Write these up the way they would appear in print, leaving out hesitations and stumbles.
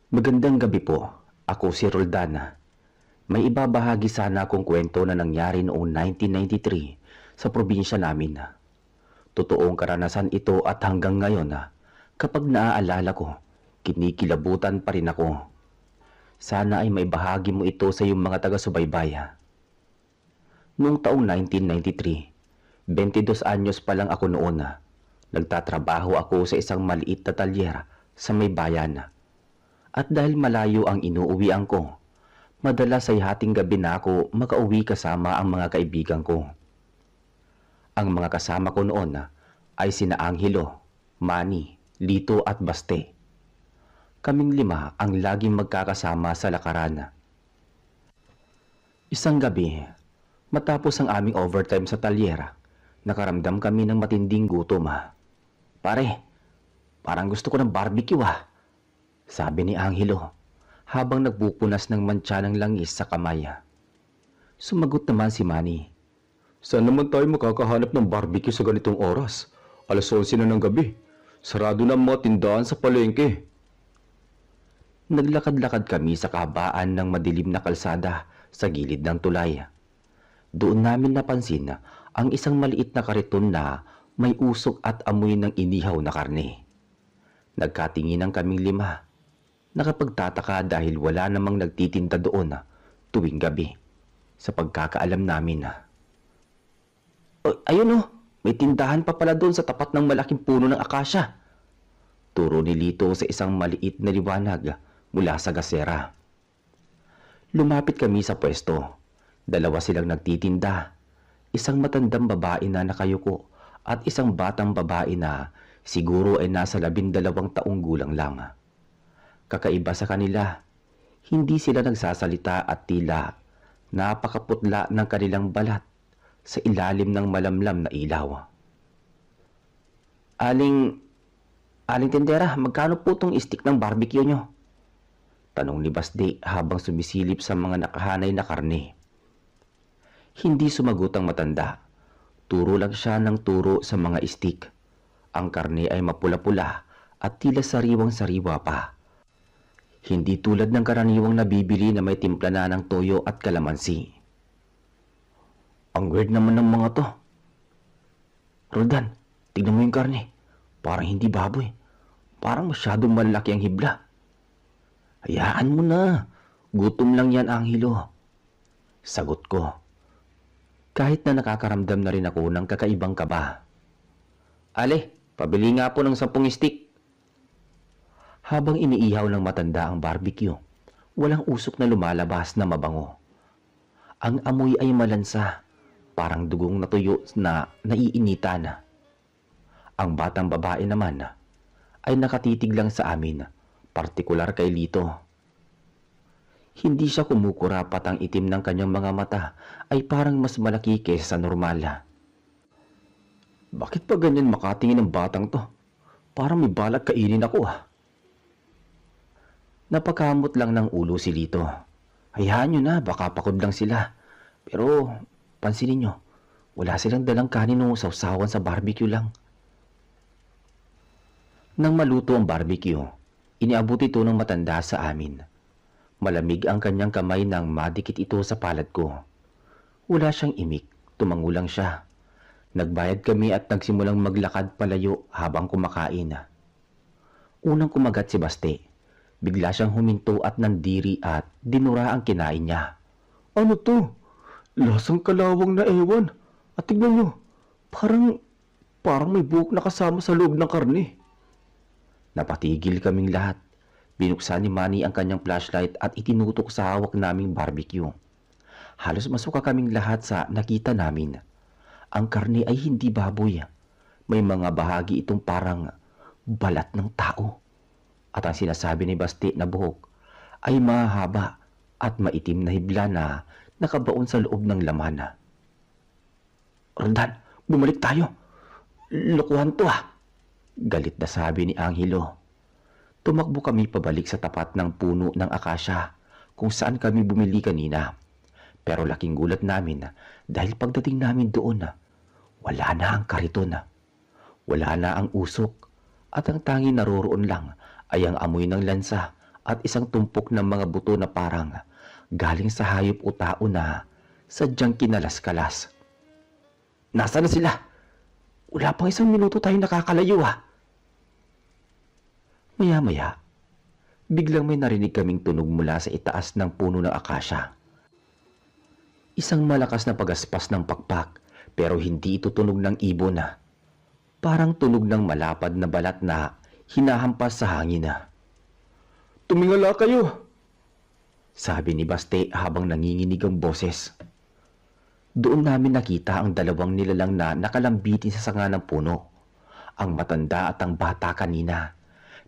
Magandang gabi po. Ako si Roldan. May ibabahagi sana akong kwento na nangyari noong 1993 sa probinsya namin. Totoong karanasan ito at hanggang ngayon kapag naaalala ko, kinikilabutan pa rin ako. Sana ay may bahagi mo ito sa iyong mga taga-subaybay. Noong taong 1993, 22 anyos pa lang ako noon. Nagtatrabaho ako sa isang maliit na talyer sa may bayan. At dahil malayo ang inuuwian ko, madalas ay hating gabi na ako makauwi kasama ang mga kaibigan ko. Ang mga kasama ko noon ay sina Angelo, Manny, Lito at Baste. Kaming lima ang laging magkakasama sa lakaran. Isang gabi, matapos ang aming overtime sa talyera, nakaramdam kami ng matinding gutom. Pare, parang gusto ko ng barbecue sabi ni Angelo habang nagpupunas ng mantsa ng langis sa kamay. Sumagot naman si Manny. Saan naman tayo makakahanap ng barbecue sa ganitong oras? Alas 11 na ng gabi. Sarado na ang mga tindahan sa palengke. Naglakad-lakad kami sa kahabaan ng madilim na kalsada sa gilid ng tulay. Doon namin napansin ang isang maliit na kariton na may usok at amoy ng inihaw na karne. Nagkatinginan kaming lima. Nakapagtataka dahil wala namang nagtitinda doon tuwing gabi sa pagkakaalam namin. Ayun may tindahan pa pala doon sa tapat ng malaking puno ng akasya. Turo ni Lito sa isang maliit na liwanag mula sa gasera. Lumapit kami sa pwesto. Dalawa silang nagtitinda. Isang matandang babae na nakayuko at isang batang babae na siguro ay nasa 12 taong gulang lang. Kakaiba sa kanila, hindi sila nagsasalita at tila napakaputla ng kanilang balat sa ilalim ng malamlam na ilaw. Aling tindera, magkano po tong stick ng barbecue nyo? Tanong ni Basde habang sumisilip sa mga nakahanay na karne. Hindi sumagot ang matanda. Turo lang siya ng turo sa mga stick. Ang karne ay mapula-pula at tila sariwang-sariwa pa. Hindi tulad ng karaniwang nabibili na may timpla na ng toyo at kalamansi. Ang weird naman ng mga to. Roldan, tignan mo yung karne. Parang hindi baboy. Parang masyadong malaki ang hibla. Hayaan mo na. Gutom lang yan, Angelo. Sagot ko. Kahit na nakakaramdam na rin ako ng kakaibang kaba. Ale, pabili nga po ng 10 stick. Habang iniihaw ng matanda ang barbecue, walang usok na lumalabas na mabango. Ang amoy ay malansa, parang dugong natuyo na naiinitan. Ang batang babae naman ay nakatitig lang sa amin, partikular kay Lito. Hindi siya kumukurap at ang itim ng kanyang mga mata ay parang mas malaki kaysa sa normal. Bakit pa ganyan makatingin ng batang to? Parang may balak kainin ako Napakamot lang ng ulo si Lito. Hayaan nyo na, baka pakod lang sila. Pero, pansinin nyo, wala silang dalang kanin o sausawan sa barbecue lang. Nang maluto ang barbecue, iniabot ito ng matanda sa amin. Malamig ang kanyang kamay nang madikit ito sa palad ko. Wala siyang imik, tumango lang siya. Nagbayad kami at nagsimulang maglakad palayo habang kumakain. Unang kumagat si Baste. Bigla siyang huminto at nandiri at dinura ang kinain niya. Ano to? Lasang kalawang na ewan. At tignan nyo, parang may buhok na kasama sa loob ng karne. Napatigil kaming lahat. Binuksan ni Manny ang kanyang flashlight at itinutok sa hawak naming barbecue. Halos masuka kaming lahat sa nakita namin. Ang karne ay hindi baboy. May mga bahagi itong parang balat ng tao. At ang sinasabi ni Basti na buhok ay mahaba at maitim na hibla na nakabaon sa loob ng laman. Roldan, bumalik tayo. Lokohan to Galit na sabi ni Angelo. Tumakbo kami pabalik sa tapat ng puno ng akasya kung saan kami bumili kanina. Pero laking gulat namin dahil pagdating namin doon, wala na ang kariton. Wala na ang usok at ang tanging naroroon lang ay ang amoy ng lansa at isang tumpok ng mga buto na parang galing sa hayop o tao na sadyang kinalas-kalas. Nasaan na sila? Wala pang 1 minuto tayo nakakalayo ha. Maya-maya, biglang may narinig kaming tunog mula sa itaas ng puno ng akasya. Isang malakas na pagaspas ng pakpak, pero hindi ito tunog ng ibon na. Parang tunog ng malapad na balat na hinahampas sa hangin na. Tumingala kayo! Sabi ni Baste habang nanginginig ang boses. Doon namin nakita ang 2 nilalang na nakalambitin sa sanga ng puno. Ang matanda at ang bata kanina.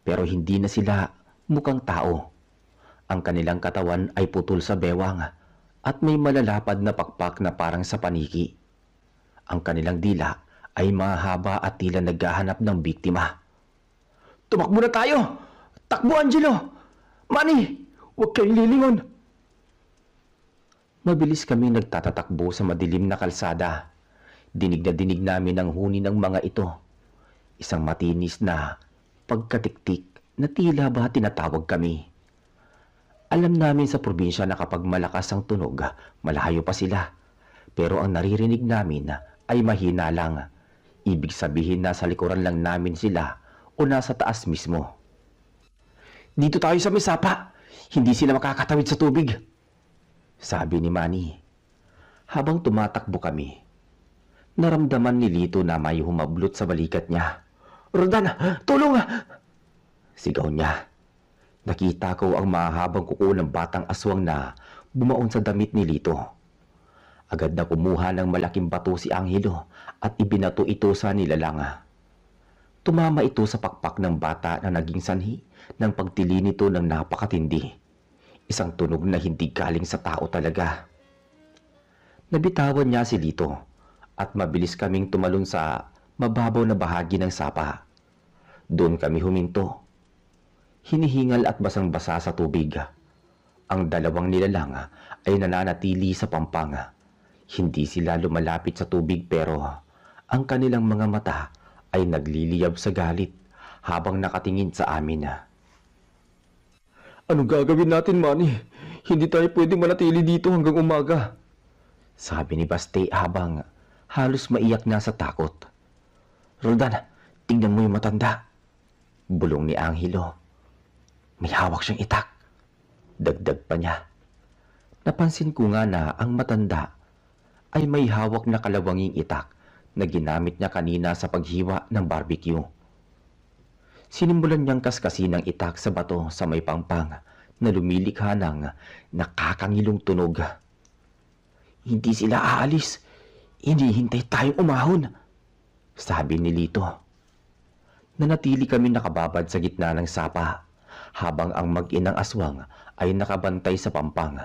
Pero hindi na sila mukhang tao. Ang kanilang katawan ay putol sa bewang at may malalapad na pakpak na parang sa paniki. Ang kanilang dila ay mahaba at tila naghahanap ng biktima. Tumakbo na tayo! Takbo, Angelo! Manny! Huwag kayong lilingon! Mabilis kaming nagtatatakbo sa madilim na kalsada. Dinig na dinig namin ang huni ng mga ito. Isang matinis na pagkatiktik na tila ba tinatawag kami. Alam namin sa probinsya na kapag malakas ang tunog, malayo pa sila. Pero ang naririnig namin ay mahina lang. Ibig sabihin na sa likuran lang namin sila o nasa taas mismo. Dito tayo sa Mesapa. Hindi sila makakatawid sa tubig. Sabi ni Manny. Habang tumatakbo kami, naramdaman ni Lito na may humablot sa balikat niya. Roldan, tulong! Sigaw niya. Nakita ko ang mahabang kuko ng batang aswang na bumaon sa damit ni Lito. Agad na kumuha ng malaking bato si Angelo at ibinato ito sa nilalanga. Tumama ito sa pakpak ng bata na naging sanhi ng pagtili nito ng napakatindi. Isang tunog na hindi galing sa tao talaga. Nabitawan niya si Lito at mabilis kaming tumalon sa mababaw na bahagi ng sapa. Doon kami huminto. Hinihingal at basang-basa sa tubig. Ang 2 nilalang ay nananatili sa pampang. Hindi sila lumalapit sa tubig pero ang kanilang mga mata ay nagliliyab sa galit habang nakatingin sa amin. Anong gagawin natin, Manny? Hindi tayo pwedeng manatili dito hanggang umaga. Sabi ni Baste habang halos maiyak na sa takot. Roldan, tingnan mo yung matanda. Bulong ni Angelo. May hawak siyang itak. Dagdag pa niya. Napansin ko nga na ang matanda ay may hawak na kalawanging itak na ginamit niya kanina sa paghiwa ng barbecue. Sinimulan niyang kaskasin ng itak sa bato sa may pampang na lumilikha ng nakakangilong tunog. Hindi sila aalis. Hinihintay tayong umahon, sabi ni Lito. Nanatili kami nakababad sa gitna ng sapa habang ang mag-inang aswang ay nakabantay sa pampang.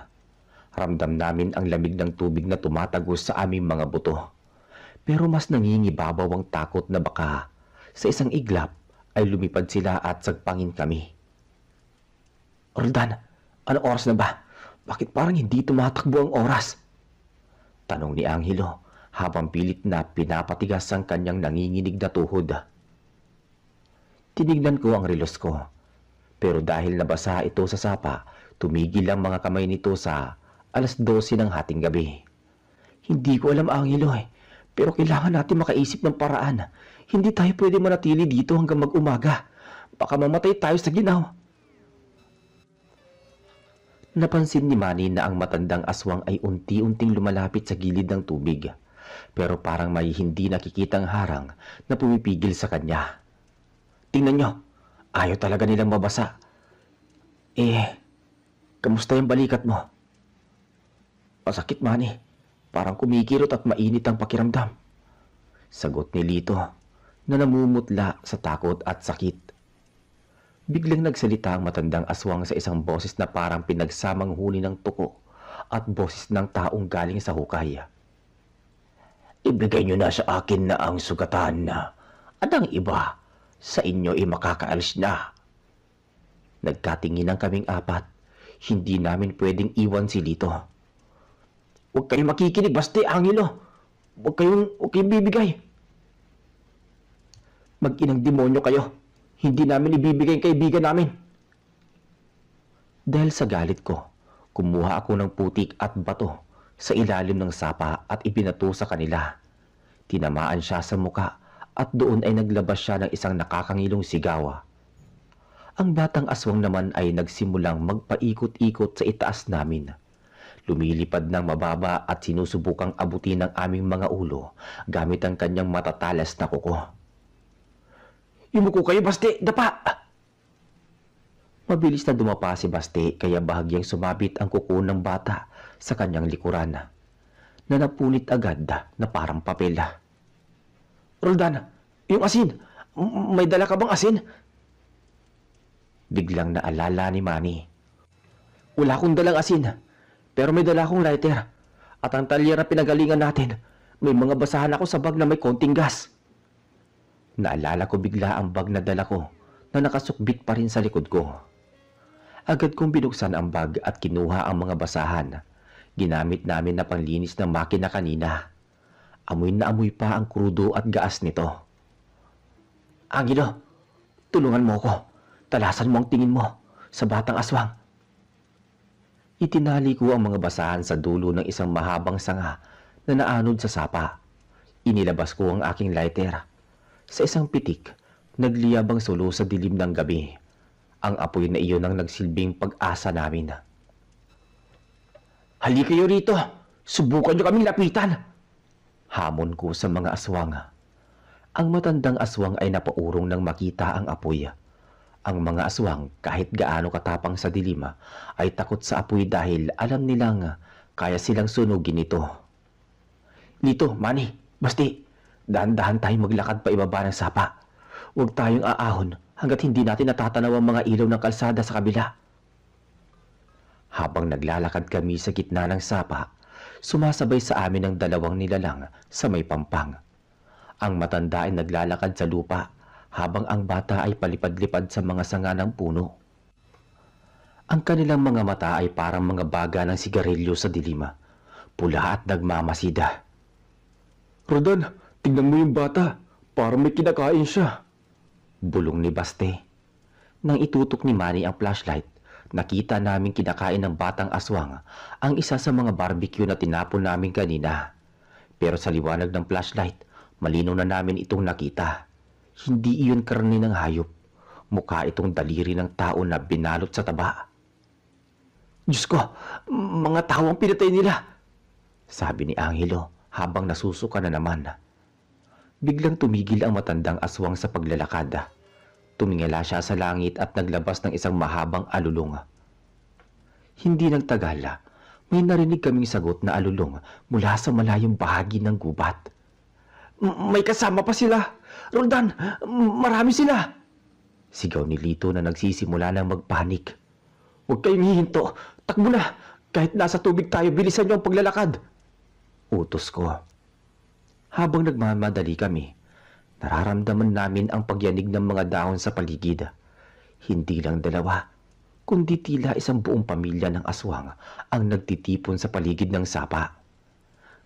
Ramdam namin ang lamig ng tubig na tumatagos sa aming mga buto. Pero mas nangingibabaw ang takot na baka sa isang iglap ay lumipad sila at sagpangin kami. Roldan, anong oras na ba? Bakit parang hindi tumatakbo ang oras? Tanong ni Angelo habang pilit na pinapatigas ang kanyang nanginginig na tuhod. Tinignan ko ang relos ko. Pero dahil nabasa ito sa sapa, tumigil ang mga kamay nito sa 12:00 ng hating gabi. Hindi ko alam, Angelo pero kailangan natin makaisip ng paraan. Hindi tayo pwede manatili dito hanggang mag-umaga. Baka mamatay tayo sa ginaw. Napansin ni Manny na ang matandang aswang ay unti-unting lumalapit sa gilid ng tubig. Pero parang may hindi nakikitang harang na pumipigil sa kanya. Tingnan nyo, ayaw talaga nilang mabasa. Kamusta yung balikat mo? Masakit, Manny. Parang kumikirot at mainit ang pakiramdam. Sagot ni Lito na namumutla sa takot at sakit. Biglang nagsalita ang matandang aswang sa isang boses na parang pinagsamang huni ng tuko at boses ng taong galing sa hukay. Ibigay nyo na sa akin na ang sugatan na at ang iba sa inyo ay makakaalis na. Nagkatinginan kaming apat. Hindi namin pwedeng iwan si Lito. Huwag kayong makikinig, Baste, Angelo. Huwag kayong bibigay. Mag-inang demonyo kayo. Hindi namin ibibigay ang kaibigan namin. Dahil sa galit ko, kumuha ako ng putik at bato sa ilalim ng sapa at ibinato sa kanila. Tinamaan siya sa muka at doon ay naglabas siya ng isang nakakangilong sigaw. Ang batang aswang naman ay nagsimulang magpaikot-ikot sa itaas namin. Lumilipad ng mababa at sinusubukang abutin ng aming mga ulo gamit ang kanyang matatalas na kuko. "Yumuko kayo, Basti! Dapa!" Mabilis na dumapa si Basti kaya bahagyang sumabit ang kuko ng bata sa kanyang likuran na napunit agad na parang papel. "Roldan, yung asin! May dala ka bang asin?" Biglang naalala ni Manny. "Wala akong dalang asin, pero may dala akong lighter. At ang talyer na pinagalingan natin, may mga basahan ako sa bag na may konting gas." Naalala ko bigla ang bag na dala ko na nakasukbit pa rin sa likod ko. Agad kong binuksan ang bag at kinuha ang mga basahan. Ginamit namin na panlinis ng makina kanina. Amoy na amoy pa ang krudo at gaas nito. "Angelo, tulungan mo ko. Talasan mo ang tingin mo sa batang aswang." Itinali ko ang mga basahan sa dulo ng isang mahabang sanga na naanod sa sapa. Inilabas ko ang aking lighter. Sa isang pitik, nagliyabang sulo sa dilim ng gabi. Ang apoy na iyon ang nagsilbing pag-asa namin. "Halika kayo rito! Subukan niyo kaming lapitan!" Hamon ko sa mga aswang. Ang matandang aswang ay napaurong nang makita ang apoy. Ang mga aswang, kahit gaano katapang sa dilim, ay takot sa apoy dahil alam nilang kaya silang sunugin ito. "Lito, Manny, Basti, dahan-dahan tayong maglakad pa ibaba ng sapa. Huwag tayong aahon hanggat hindi natin natatanaw ang mga ilaw ng kalsada sa kabila." Habang naglalakad kami sa gitna ng sapa, sumasabay sa amin ang dalawang nilalang sa may pampang. Ang matanda ay naglalakad sa lupa, habang ang bata ay palipad-lipad sa mga sanga ng puno. Ang kanilang mga mata ay parang mga baga ng sigarilyo sa dilim, pula at nagmamasida. "Rodan, tingnan mo yung bata. Parang may kinakain siya," bulong ni Baste. Nang itutok ni Manny ang flashlight, nakita namin kinakain ng batang aswang ang isa sa mga barbecue na tinapon namin kanina. Pero sa liwanag ng flashlight, malinaw na namin itong nakita. Hindi iyon karne ng hayop. Mukha itong daliri ng tao na binalot sa taba. "Diyos ko, mga tao ang pinatay nila," sabi ni Angelo habang nasusuka na naman. Biglang tumigil ang matandang aswang sa paglalakad. Tumingala siya sa langit at naglabas ng isang mahabang alulong. Hindi nagtagal, may narinig kaming sagot na alulong mula sa malayong bahagi ng gubat. "May kasama pa sila! Roldan, marami sila!" Sigaw ni Lito na nagsisimula ng magpanik. "Huwag kayong hihinto! Takbo na! Kahit nasa tubig tayo, bilisan niyo ang paglalakad!" utos ko. Habang nagmamadali kami, nararamdaman namin ang pagyanig ng mga dahon sa paligid. Hindi lang dalawa, kundi tila isang buong pamilya ng aswang ang nagtitipon sa paligid ng sapa.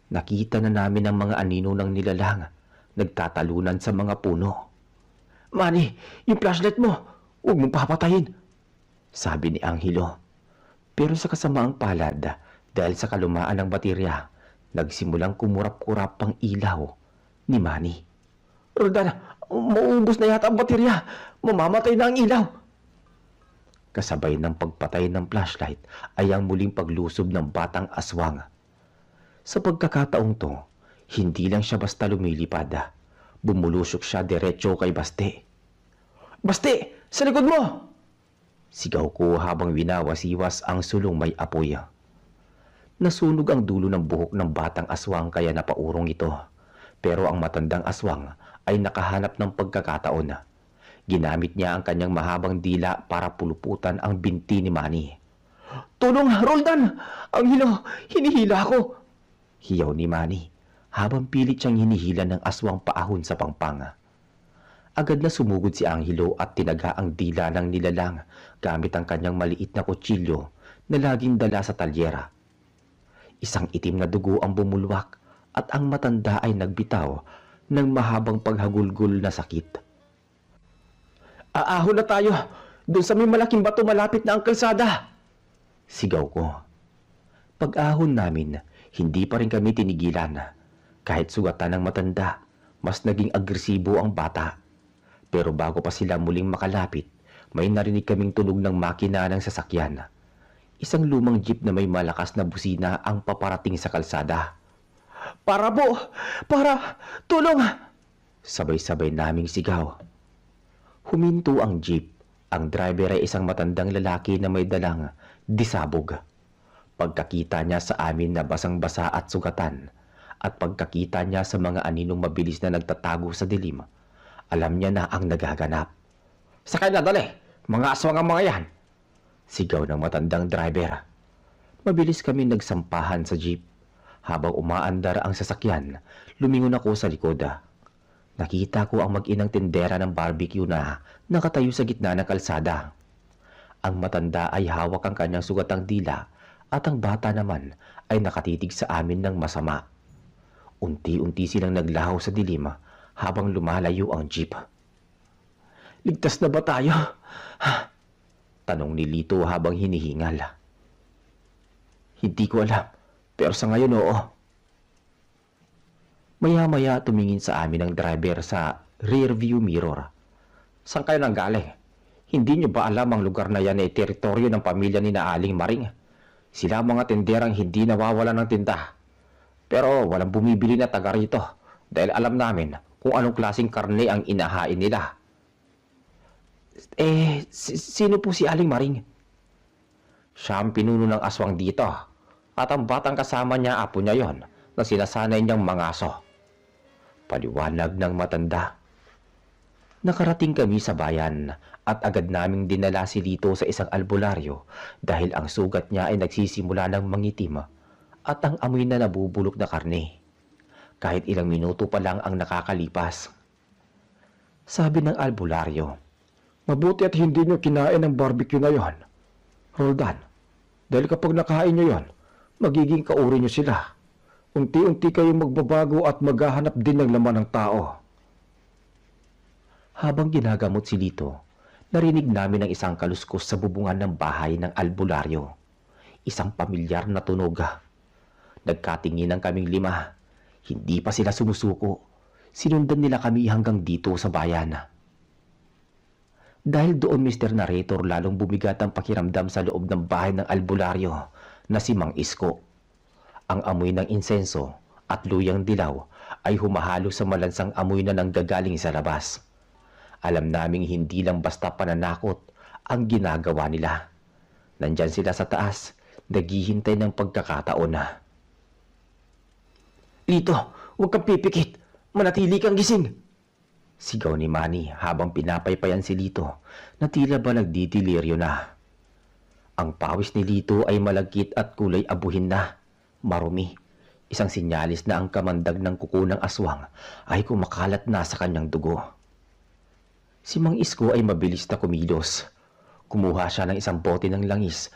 Nakita na namin ang mga anino ng nilalang, nagtatalunan sa mga puno. "Manny, yung flashlight mo! Huwag mong papatayin!" sabi ni Angelo. Pero sa kasamaang palad, dahil sa kalumaan ng baterya, nagsimulang kumurap-kurap ang ilaw ni Manny. "Roldan, mauubos na yata ang baterya! Mamamatay na ang ilaw!" Kasabay ng pagpatay ng flashlight ay ang muling paglusob ng batang aswang. Sa pagkakataong to, hindi lang siya basta lumilipad. Bumulusok siya diretso kay Baste. "Baste! Sa likod mo!" sigaw ko habang winawasiwas ang sulong may apoy. Nasunog ang dulo ng buhok ng batang aswang kaya napaurong ito. Pero ang matandang aswang ay nakahanap ng pagkakataon. Ginamit niya ang kanyang mahabang dila para puluputan ang binti ni Manny. "Tulong, Roldan! Ang hinihila ako!" hiyaw ni Manny habang pilit siyang hinihila ng aswang paahon sa pangpang. Agad na sumugod si Angelo at tinaga ang dila ng nilalang gamit ang kanyang maliit na kutsilyo na laging dala sa talyera. Isang itim na dugo ang bumulwak at ang matanda ay nagbitaw ng mahabang paghagulgol na sakit. "Aahon na tayo! Doon sa may malaking bato malapit na ang kalsada!" Sigaw ko. Pag-ahon namin, hindi pa rin kami tinigilan. Kahit sugatan ng matanda, mas naging agresibo ang bata. Pero bago pa sila muling makalapit, may narinig kaming tunog ng makina ng sasakyan. Isang lumang jeep na may malakas na busina ang paparating sa kalsada. "Para po! Para! Tulong!" Sabay-sabay naming sigaw. Huminto ang jeep. Ang driver ay isang matandang lalaki na may dalang disabog. Pagkakita niya sa amin na basang-basa at sugatan, at pagkakita niya sa mga aninong mabilis na nagtatago sa dilim, alam niya na ang nagaganap. "Sakay na, dali! Mga aswang ang mga yan!" Sigaw ng matandang driver. Mabilis kami nagsampahan sa jeep. Habang umaandar ang sasakyan, lumingon ako sa likod. Nakita ko ang mag-inang tindera ng barbecue na nakatayo sa gitna ng kalsada. Ang matanda ay hawak ang kanyang sugatang dila at ang bata naman ay nakatitig sa amin ng masama. Unti-unti silang naglaho sa dilim habang lumalayo ang jeep. "Ligtas na ba tayo?" Tanong ni Lito habang hinihingal. "Hindi ko alam, pero sa ngayon oo." Maya-maya tumingin sa amin ang driver sa rear view mirror. "Saan kayo nanggaling? Hindi nyo ba alam ang lugar na yan ay teritoryo ng pamilya ni na Aling Maring? Sila mga tinderang hindi nawawala ng tinda. Pero walang bumibili na taga rito dahil alam namin kung anong klaseng karne ang inahain nila." Sino po si Aling Maring?" "Siya ang pinuno ng aswang dito. At ang batang kasama niya, apo niya yon, na sinasanay niyang mangaso." Paliwanag ng matanda. Nakarating kami sa bayan at agad naming dinala si Lito sa isang albularyo dahil ang sugat niya ay nagsisimula ng mangitim at ang amoy na nabubulok na karne. Kahit ilang minuto pa lang ang nakakalipas. Sabi ng albularyo, "Mabuti at hindi nyo kinain ang barbecue na yon, Roldan. Dahil kapag nakain nyo yon, magiging kauri nyo sila. Unti-unti kayong magbabago at maghahanap din ng laman ng tao." Habang ginagamot si Lito, narinig namin ang isang kaluskos sa bubungan ng bahay ng albularyo. Isang pamilyar na tunog. Nagkatinginan kaming 5. Hindi pa sila sumusuko. Sinundan nila kami hanggang dito sa bayan. Dahil doon, Mr. Narrator, lalong bumigat ang pakiramdam sa loob ng bahay ng albularyo na si Mang Isko. Ang amoy ng insenso at luyang dilaw ay humahalo sa malansang amoy na nanggagaling sa labas. Alam naming hindi lang basta pananakot ang ginagawa nila. Nandyan sila sa taas, naghihintay ng pagkakataon na. "Lito, huwag kang pipikit. Manatili kang gising!" Sigaw ni Manny habang pinapaypayan si Lito na tila ba nagdidiliryo na. Ang pawis ni Lito ay malagkit at kulay abuhin na. Marumi, isang sinyalis na ang kamandag ng kuko ng aswang ay kumakalat na sa kanyang dugo. Si Mang Isko ay mabilis na kumilos. Kumuha siya ng isang bote ng langis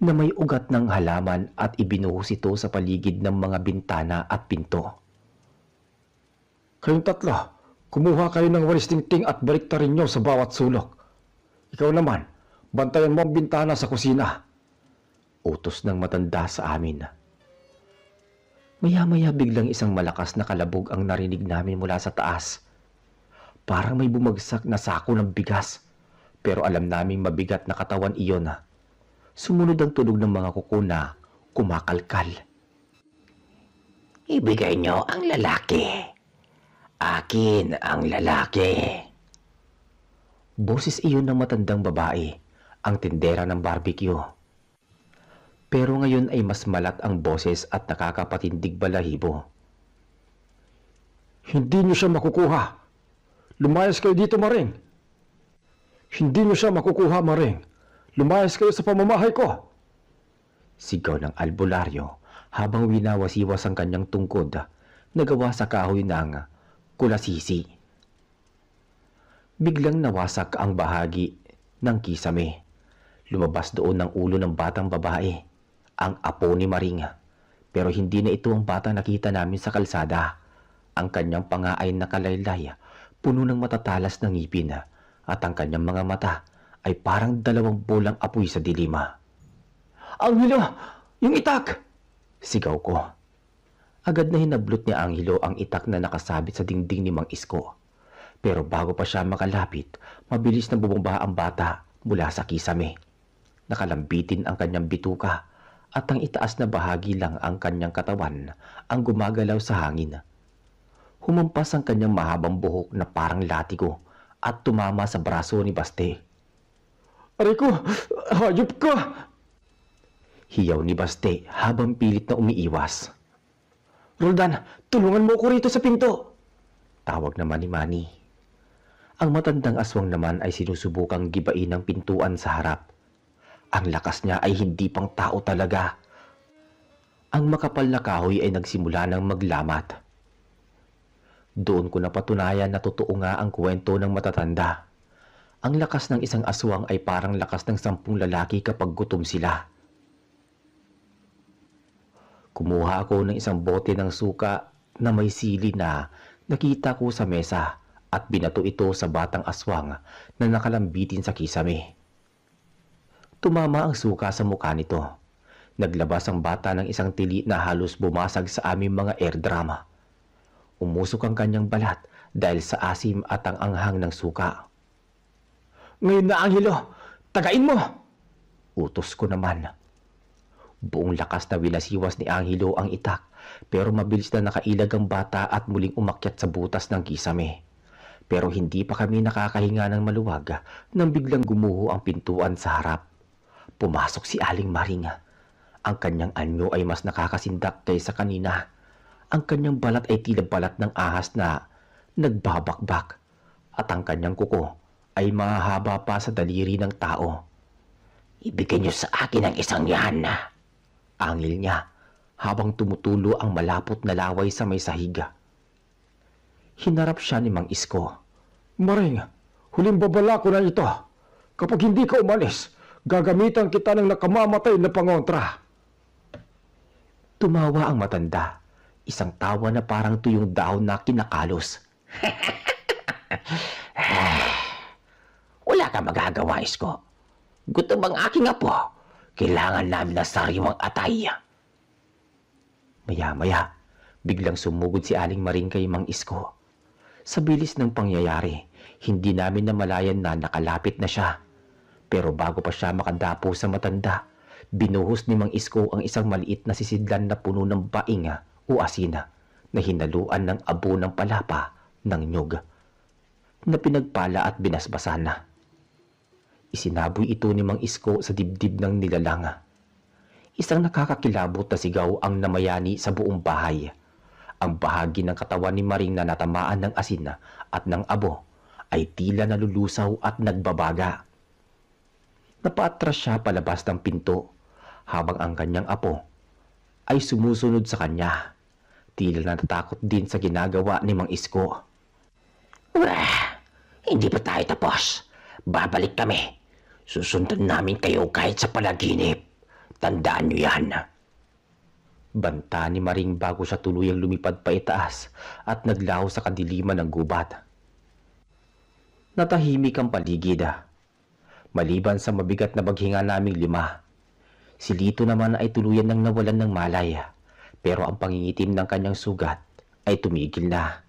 na may ugat ng halaman at ibinuhos ito sa paligid ng mga bintana at pinto. "Kayong tatlo, kumuha kayo ng walis tingting at baliktarin nyo sa bawat sulok. Ikaw naman, bantayan mo ang bintana sa kusina." Utos ng matanda sa amin. Maya-maya biglang isang malakas na kalabog ang narinig namin mula sa taas. Parang may bumagsak na sako ng bigas, pero alam naming mabigat na katawan iyon. Sumunod ang tunog ng mga kuko na kumakalkal. "Ibigay nyo ang lalaki. Akin ang lalaki." Boses iyon ng matandang babae, ang tindera ng barbecue. Pero ngayon ay mas malat ang boses at nakakapatindig balahibo. "Hindi nyo siya makukuha. Lumayas kayo dito, Maring. Hindi nyo siya makukuha, Maring. Lumayas kayo sa pamamahay ko." Sigaw ng albularyo habang winawasiwas ang kanyang tungkod na gawa sa kahoy ng kulasisi. Biglang nawasak ang bahagi ng kisame. Lumabas doon ang ulo ng batang babae, ang apo ni Maring. Pero hindi na ito ang batang nakita namin sa kalsada. Ang kanyang panga ay nakalaylay, puno ng matatalas na ngipin, at ang kanyang mga mata ay parang 2 bolang apoy sa dilima. Angelo! Yung itak! Sigaw ko. Agad na hinablot ni Angelo ang itak na nakasabit sa dingding ni Mang Isko. Pero bago pa siya makalapit, mabilis na bumaba ang bata mula sa kisame. Nakalambitin ang kanyang bituka at ang itaas na bahagi lang ang kanyang katawan ang gumagalaw sa hangin. Humampas ang kanyang mahabang buhok na parang latigo at tumama sa braso ni Baste. Aray ko! Hayop ka! Hiyaw ni Baste habang pilit na umiiwas. Roldan, tulungan mo ko rito sa pinto! Tawag naman ni Manny. Ang matandang aswang naman ay sinusubukang gibain ang pintuan sa harap. Ang lakas niya ay hindi pang tao talaga. Ang makapal na kahoy ay nagsimula ng maglamat. Doon ko napatunayan na totoo nga ang kwento ng matatanda. Ang lakas ng isang aswang ay parang lakas ng 10 lalaki kapag gutom sila. Kumuha ako ng isang bote ng suka na may sili na nakita ko sa mesa at binato ito sa batang aswang na nakalambitin sa kisame. Tumama ang suka sa mukha nito. Naglabas ang bata ng isang tili na halos bumasag sa aming mga eardrum. Umusok ang kanyang balat dahil sa asim at ang anghang ng suka. Ngayon na, Angelo! Tagain mo! Utos ko naman. Buong lakas na winasiwas ni Angelo ang itak, pero mabilis na nakailag ang bata at muling umakyat sa butas ng kisame. Pero hindi pa kami nakakahinga ng maluwag nang biglang gumuho ang pintuan sa harap. Pumasok si Aling Maring. Ang kanyang anyo ay mas nakakasindak kaysa kanina. Ang kanyang balat ay tila balat ng ahas na nagbabakbak. At ang kanyang kuko ay mahaba pa sa daliri ng tao. Ibigay niyo sa akin ang isang yan. Angil niya habang tumutulo ang malapot na laway sa may sahiga. Hinarap siya ni Mang Isko. Maring, huling babala ko na ito. Kapag hindi ka umalis, gagamitan kita ng nakamamatay na pangontra. Tumawa ang matanda. Isang tawa na parang tuyong dahon na kinakalos. Wala ka magagawa, Isko. Gutom ang aking apo. Kailangan namin na sariwang atay. Maya-maya, biglang sumugod si Aling Maring kay Mang Isko. Sa bilis ng pangyayari, hindi namin namalayan na nakalapit na siya. Pero bago pa siya makadapo sa matanda, binuhos ni Mang Isko ang isang maliit na sisidlan na puno ng bainga o asina na hinaluan ng abo ng palapa ng nyog na pinagpala at binasbasan na. Isinaboy ito ni Mang Isko sa dibdib ng nilalang. Isang nakakakilabot na sigaw ang namayani sa buong bahay. Ang bahagi ng katawan ni Maring na natamaan ng asin at ng abo ay tila nalulusaw at nagbabaga. Napaatras siya palabas ng pinto habang ang kanyang apo ay sumusunod sa kanya. Tila natatakot din sa ginagawa ni Mang Isko. Hindi pa tayo tapos. Babalik kami. Susundan namin kayo kahit sa panaginip. Tandaan niyo yan. Banta ni Maring bago siya tuluyang lumipad pa itaas at naglaho sa kadiliman ng gubat. Natahimik ang paligid. Maliban sa mabigat na baghinga naming 5. Si Lito naman ay tuluyan nang nawalan ng malay. Pero ang pangingitim ng kanyang sugat ay tumigil na.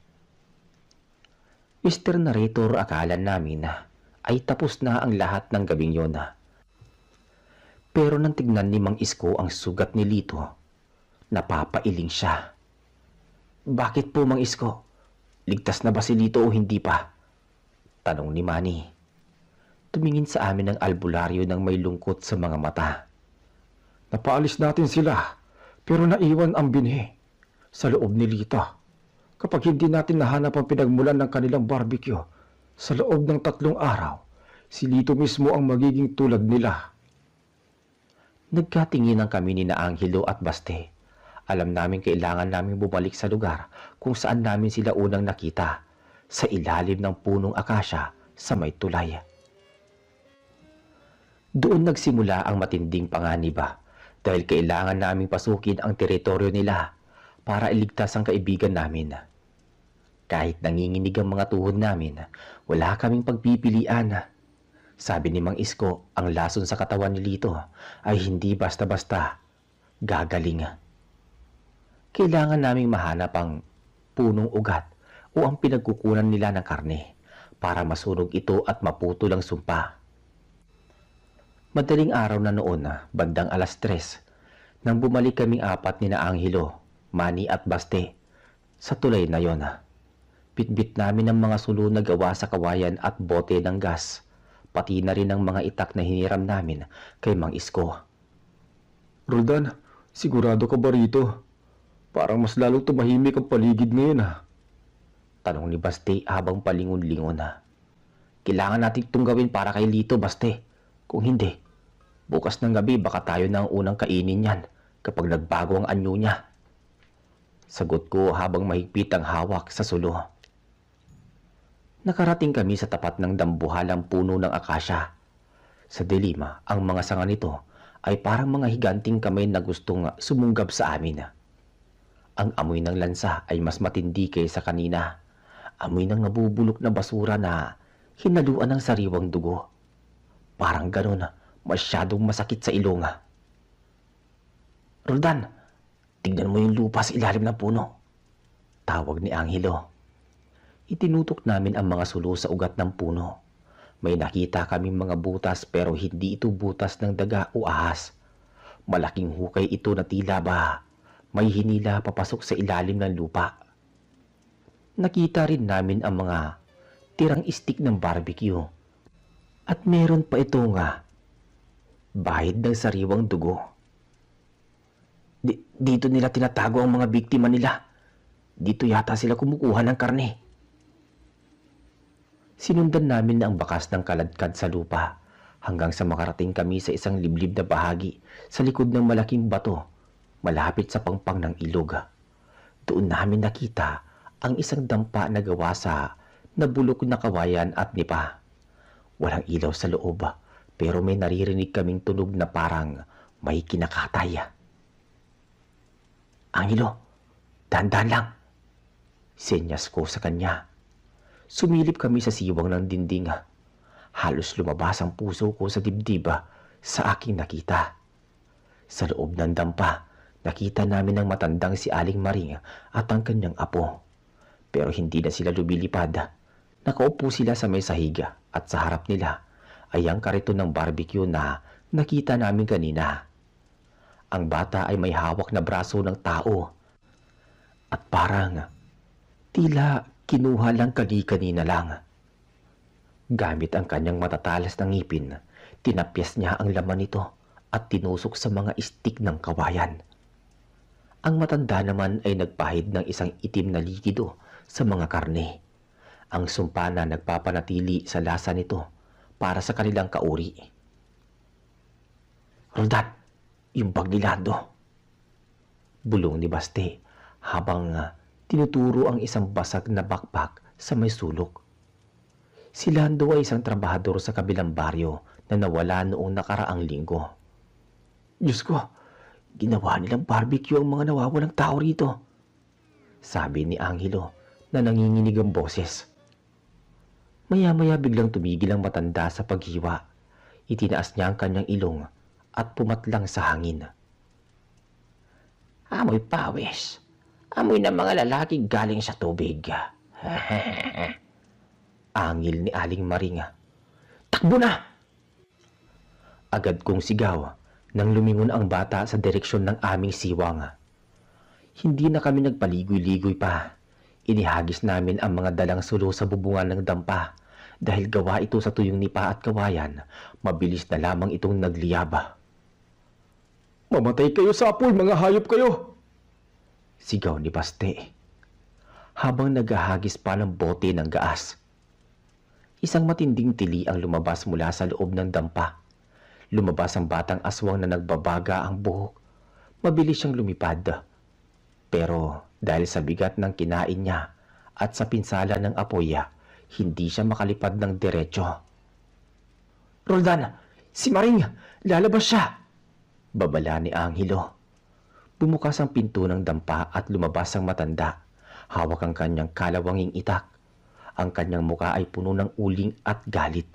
Mr. Narrator, akala namin ay tapos na ang lahat ng gabing yon. Pero nang tignan ni Mang Isko ang sugat ni Lito, napapailing siya. Bakit po, Mang Isko? Ligtas na ba si Lito o hindi pa? Tanong ni Manny. Tumingin sa amin ng albularyo ng may lungkot sa mga mata. Napaalis natin sila, pero naiwan ang binhi sa loob ni Lito. Kapag hindi natin nahanap ang pinagmulan ng kanilang barbecue, sa loob ng 3 araw, si Lito mismo ang magiging tulad nila. Nagkatinginan kami ni na Angelo at Baste. Alam namin kailangan namin bumalik sa lugar kung saan namin sila unang nakita, sa ilalim ng punong akasya sa may tulay. Doon nagsimula ang matinding panganiba dahil kailangan naming pasukin ang teritoryo nila para iligtas ang kaibigan namin. Kahit nanginginig ang mga tuhod namin, wala kaming pagpipilian. Sabi ni Mang Isko, ang lason sa katawan ni Lito ay hindi basta-basta gagaling. Kailangan naming mahanap ang punong ugat o ang pinagkukunan nila ng karne para masunog ito at maputol ang sumpa. Madaling araw na noon, bandang 3:00, nang bumalik kaming apat ni na Angelo, Manny at Baste sa tulay na yon. Bitbit namin ang mga sulo na gawa sa kawayan at bote ng gas, pati na rin ang mga itak na hiniram namin kay Mang Isko. Roldan, sigurado ka ba rito? Parang mas lalong tumahimik ang paligid ngayon Tanong ni Baste habang palingon-lingon. Kailangan natin itong gawin para kay Lito, Baste. Kung hindi, bukas ng gabi baka tayo na ang unang kainin yan kapag nagbago ang anyo niya. Sagot ko habang mahigpit ang hawak sa sulo. Nakarating kami sa tapat ng dambuhalang puno ng akasya. Sa dilim, ang mga sanga nito ay parang mga higanting kamay na gustong sumunggab sa amin. Ang amoy ng lansa ay mas matindi kaysa kanina. Amoy ng nabubulok na basura na hinaluan ng sariwang dugo. Parang ganun, masyadong masakit sa ilong. Roldan, tignan mo yung lupa sa ilalim ng puno. Tawag ni Angelo. Itinutok namin ang mga sulo sa ugat ng puno. May nakita kaming mga butas pero hindi ito butas ng daga o ahas. Malaking hukay ito na tila ba may hinila papasok sa ilalim ng lupa. Nakita rin namin ang mga tirang stick ng barbecue. At meron pa ito bahid ng sariwang dugo. Dito nila tinatago ang mga biktima nila. Dito yata sila kumukuha ng karne. Sinundan namin ang bakas ng kaladkad sa lupa hanggang sa makarating kami sa isang liblib na bahagi sa likod ng malaking bato malapit sa pangpang ng ilog. Doon namin nakita ang isang dampa na gawa sa nabulok na kawayan at nipa. Walang ilaw sa loob pero may naririnig kaming tunog na parang may kinakatay. Angelo, dahan-dahan lang. Senyas ko sa kanya. Sumilip kami sa siwang ng dinding. Halos lumabas ang puso ko sa dibdib sa aking nakita. Sa loob ng dampa, nakita namin ang matandang si Aling Maring at ang kanyang apo. Pero hindi na sila lumilipad. Nakaupo sila sa may sahiga at sa harap nila ay ang kariton ng barbecue na nakita namin kanina. Ang bata ay may hawak na braso ng tao at parang tila kinuha lang kanina lang. Gamit ang kanyang matatalas na ngipin, tinapyas niya ang laman nito at tinusok sa mga istik ng kawayan. Ang matanda naman ay nagpahid ng isang itim na likido sa mga karne. Ang sumpa na nagpapanatili sa lasa nito para sa kanilang kauri. Roldan, yung bag ni Lando. Bulong ni Baste habang tinuturo ang isang basag na backpack sa may sulok. Si Lando ay isang trabahador sa kabilang baryo na nawala noong nakaraang linggo. Diyos ko, ginawa nilang barbecue ang mga nawawalang tao rito. Sabi ni Angelo na nanginginig ang boses. Maya-maya biglang tumigil ang matanda sa paghiwa. Itinaas niya ang kanyang ilong at pumatlang sa hangin. Amoy pawis. Amoy ng mga lalaki galing sa tubig. Angil ni Aling Maring. Takbo na! Agad kong sigaw nang lumingon ang bata sa direksyon ng aming siwang. Hindi na kami nagpaligoy-ligoy pa. Inihagis namin ang mga dalang sulo sa bubungan ng dampa. Dahil gawa ito sa tuyong nipa at kawayan, mabilis na lamang itong nagliyaba. Mamatay kayo sa apoy, mga hayop kayo! Sigaw ni Baste habang naghahagis pa ng bote ng gaas. Isang matinding tili ang lumabas mula sa loob ng dampa. Lumabas ang batang aswang na nagbabaga ang buhok. Mabilis siyang lumipad. Pero dahil sa bigat ng kinain niya at sa pinsala ng apoy, hindi siya makalipad ng diretso. Roldan, si Maring, lalabas siya! Babala ni Angelo. Bumukas ang pinto ng dampa at lumabas ang matanda. Hawak ang kanyang kalawanging itak. Ang kanyang muka ay puno ng uling at galit.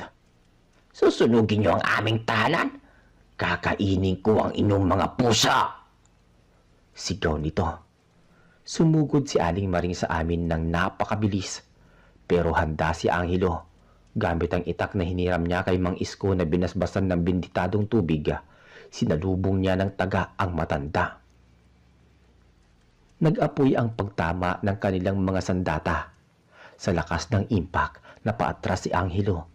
Susunugin niyo ang aming tahanan? Kakainin ko ang inyong mga pusa! Sigaw nito. Sumugod si Aling Maring sa amin ng napakabilis. Pero handa si Angelo. Gamit ang itak na hiniram niya kay Mang Isko na binasbasan ng binditadong tubig, sinalubong niya ng taga ang matanda. Nag-apoy ang pagtama ng kanilang mga sandata. Sa lakas ng impact, napaatras si Angelo.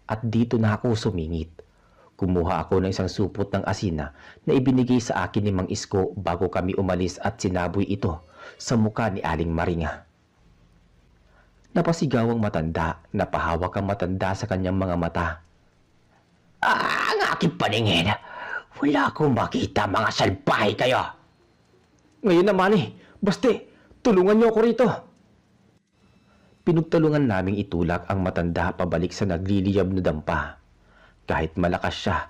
At dito na ako sumingit. Kumuha ako ng isang supot ng asina na ibinigay sa akin ni Mang Isko bago kami umalis at sinaboy ito sa muka ni Aling Maringa. Napasigaw ang matanda, napahawak ang matanda sa kanyang mga mata. Ang aking paningin! Wala akong makita, mga salbahe kayo! Ngayon naman Baste, tulungan niyo ako rito! Pinagtulungan naming itulak ang matanda pabalik sa nagliliyab na dampa. Kahit malakas siya,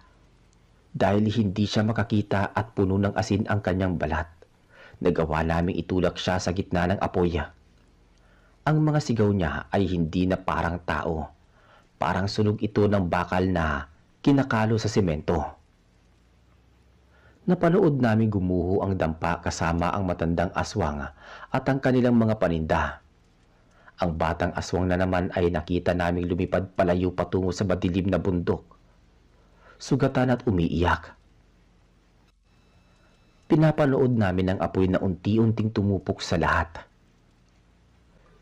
dahil hindi siya makakita at puno ng asin ang kanyang balat, nagawa naming itulak siya sa gitna ng apoy. Ang mga sigaw niya ay hindi na parang tao. Parang sunog ito ng bakal na kinakalo sa semento. Napanood namin gumuho ang dampa kasama ang matandang aswang at ang kanilang mga paninda. Ang batang aswang na naman ay nakita naming lumipad palayo patungo sa madilim na bundok. Sugatan at umiiyak. Pinapanood namin ang apoy na unti-unting tumupok sa lahat.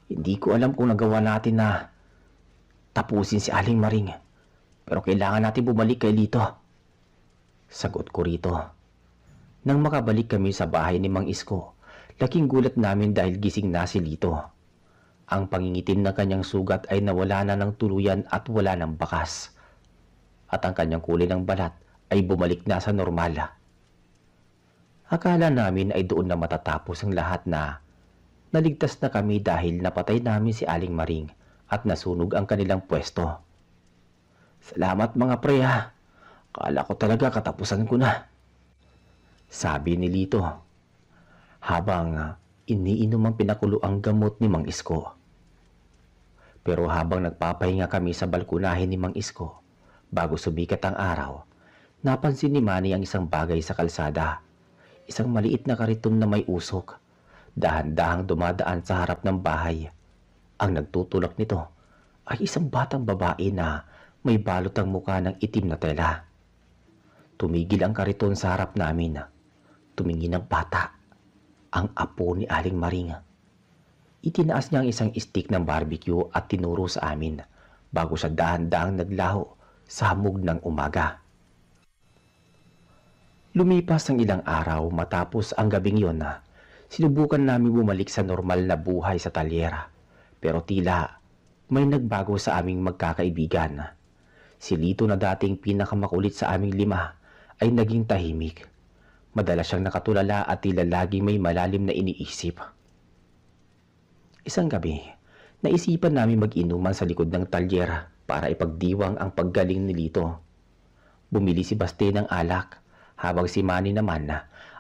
Hindi ko alam kung nagawa natin na tapusin si Aling Maring, pero kailangan natin bumalik kay Lito. Sagot ko rito. Nang makabalik kami sa bahay ni Mang Isko, laking gulat namin dahil gising na si Lito. Ang pangingitim na kanyang sugat ay nawala na ng tuluyan at wala ng bakas. At ang kanyang kulay ng balat ay bumalik na sa normal. Akala namin ay doon na matatapos ang lahat na naligtas na kami dahil napatay namin si Aling Maring at nasunog ang kanilang pwesto. Salamat mga pre ha. Kala ko talaga katapusan ko na. Sabi ni Lito. Habang iniinom ang pinakulo ang gamot ni Mang Isko. Pero habang nagpapahinga kami sa balkonahin ni Mang Isko, bago sumikat ang araw, napansin ni Manny ang isang bagay sa kalsada. Isang maliit na kariton na may usok. Dahan-dahang dumadaan sa harap ng bahay. Ang nagtutulak nito ay isang batang babae na may balot ang muka ng itim na tela. Tumigil ang kariton sa harap namin. Tumingin ang bata, ang apo ni Aling Maring. Itinaas niya ang isang stick ng barbecue at tinuro sa amin bago siya dahan-dahang naglaho sa hamog ng umaga. Lumipas ang ilang araw matapos ang gabing yon na sinubukan namin bumalik sa normal na buhay sa talyera. Pero tila may nagbago sa aming magkakaibigan. Si Lito na dating pinakamakulit sa aming lima ay naging tahimik. Madalas siyang nakatulala at tila laging may malalim na iniisip. Isang gabi, naisipan namin mag-inuman sa likod ng talyera para ipagdiwang ang paggaling ni Lito. Bumili si Baste ng alak habang si Manny naman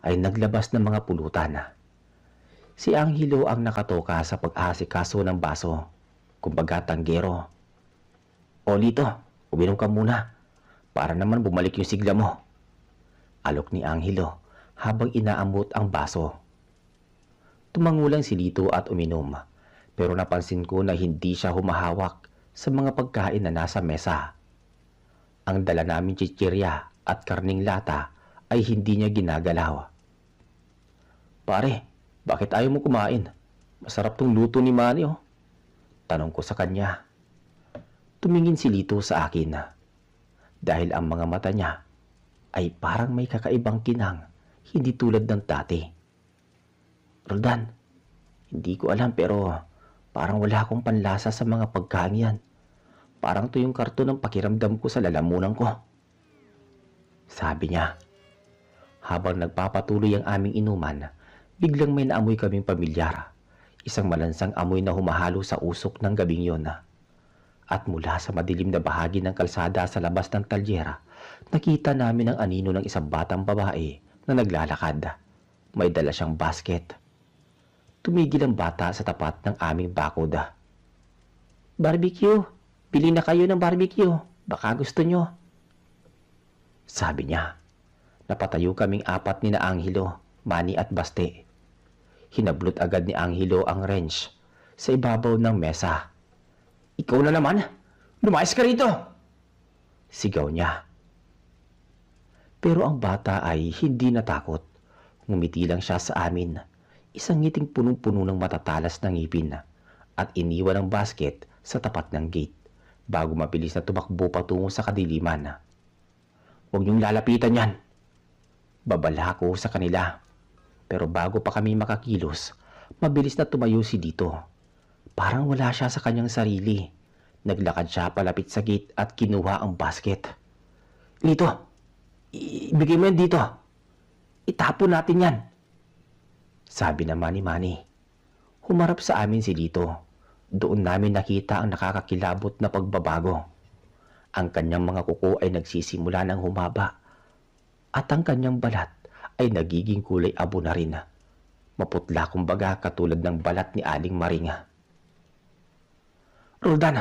ay naglabas ng mga pulutan. Si Angelo ang nakatoka sa pag-aasikaso ng baso, kumbaga tanggero. O Lito, uminom ka muna para naman bumalik yung sigla mo. Alok ni Angelo habang inaamot ang baso. Tumangulang si Lito at uminom, pero napansin ko na hindi siya humahawak sa mga pagkain na nasa mesa. Ang dala namin chichirya at karning lata ay hindi niya ginagalaw. Pare, bakit ayaw mo kumain? Masarap tong luto ni Manny oh. Tanong ko sa kanya. Tumingin si Lito sa akin dahil ang mga mata niya ay parang may kakaibang kinang, hindi tulad ng dati. Roldan, hindi ko alam pero parang wala akong panlasa sa mga pagkain yan. Parang to yung karton ng pakiramdam ko sa lalamunan ko. Sabi niya. Habang nagpapatuloy ang aming inuman, biglang may naamoy kaming pamilyar. Isang malansang amoy na humahalo sa usok ng gabing yon. At mula sa madilim na bahagi ng kalsada sa labas ng talyera, nakita namin ang anino ng isang batang babae na naglalakad. May dala siyang basket. Tumigil ang bata sa tapat ng aming bakod. Barbecue! Bili na kayo ng barbecue! Baka gusto nyo. Sabi niya. Napatayo kaming apat ni na Angelo, Manny at Baste. Hinablot agad ni Angelo ang wrench sa ibabaw ng mesa. Ikaw na naman! Lumayas ka rito! Sigaw niya. Pero ang bata ay hindi natakot. Ngumiti lang siya sa amin. Isang ngiting punong-puno ng matatalas na ngipin at iniwan ang basket sa tapat ng gate bago mabilis na tumakbo patungo sa kadiliman. Huwag niyong lalapitan yan. Babala ko sa kanila. Pero bago pa kami makakilos, mabilis na tumayo si Lito. Parang wala siya sa kanyang sarili. Naglakad siya palapit sa gate at kinuha ang basket. Lito, ibigay mo yan dito. Itapon natin yan. Sabi naman ni Manny. Humarap sa amin si Lito. Doon namin nakita ang nakakakilabot na pagbabago. Ang kanyang mga kuko ay nagsisimula ng humaba. At ang kanyang balat ay nagiging kulay abo na rin. Maputla kumbaga katulad ng balat ni Aling Maringa. Roldan,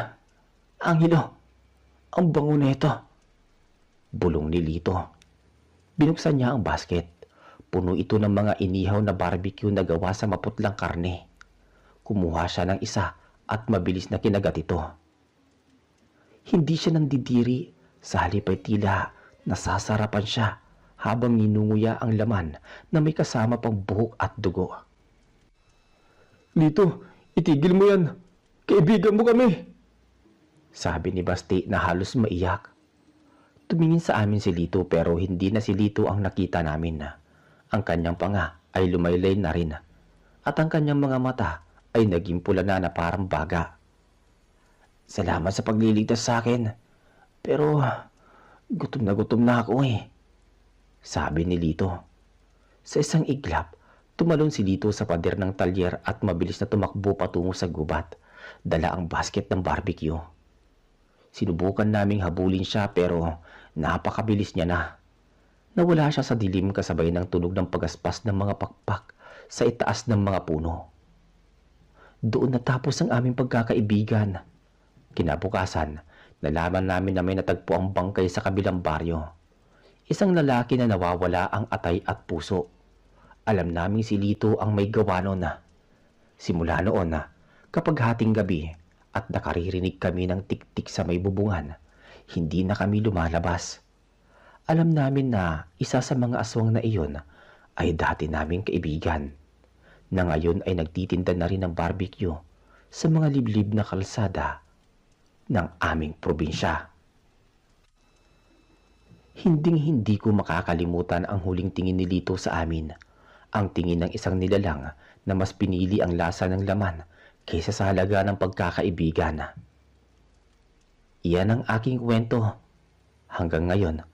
Angelo, ang bango nito. Bulong ni Lito. Binuksan niya ang basket. Puno ito ng mga inihaw na barbecue na gawa sa maputlang karne. Kumuha siya ng isa at mabilis na kinagat ito. Hindi siya nandidiri, sa halip ay tila nasasarapan siya habang ninunguya ang laman na may kasama pang buhok at dugo. Lito, itigil mo yan. Kaibigan mo kami. Sabi ni Basti na halos maiyak. Tumingin sa amin si Lito pero hindi na si Lito ang nakita namin. Ang kanyang panga ay lumaylay na rin at ang kanyang mga mata ay naging pula na parang baga. Salamat sa pagliligtas sa akin, pero gutom na ako eh. Sabi ni Lito. Sa isang iglap, tumalon si Lito sa pader ng talyer at mabilis na tumakbo patungo sa gubat. Dala ang basket ng barbecue. Sinubukan naming habulin siya pero napakabilis niya na. Nawala siya sa dilim kasabay ng tunog ng pagaspas ng mga pakpak sa itaas ng mga puno. Doon natapos ang aming pagkakaibigan. Kinabukasan, nalaman namin na may natagpo ang bangkay sa kabilang baryo. Isang lalaki na nawawala ang atay at puso. Alam namin si Lito ang may gawa noon na. Simula noon na, kapag hating gabi at nakaririnig kami ng tik-tik sa may bubungan, hindi na kami lumalabas. Alam namin na isa sa mga aswang na iyon ay dati naming kaibigan, na ngayon ay nagtitinda na rin ng barbecue sa mga liblib na kalsada ng aming probinsya. Hinding-hindi ko makakalimutan ang huling tingin ni Lito sa amin. Ang tingin ng isang nilalang na mas pinili ang lasa ng laman kaysa sa halaga ng pagkakaibigan. Iyan ang aking kwento. Hanggang ngayon,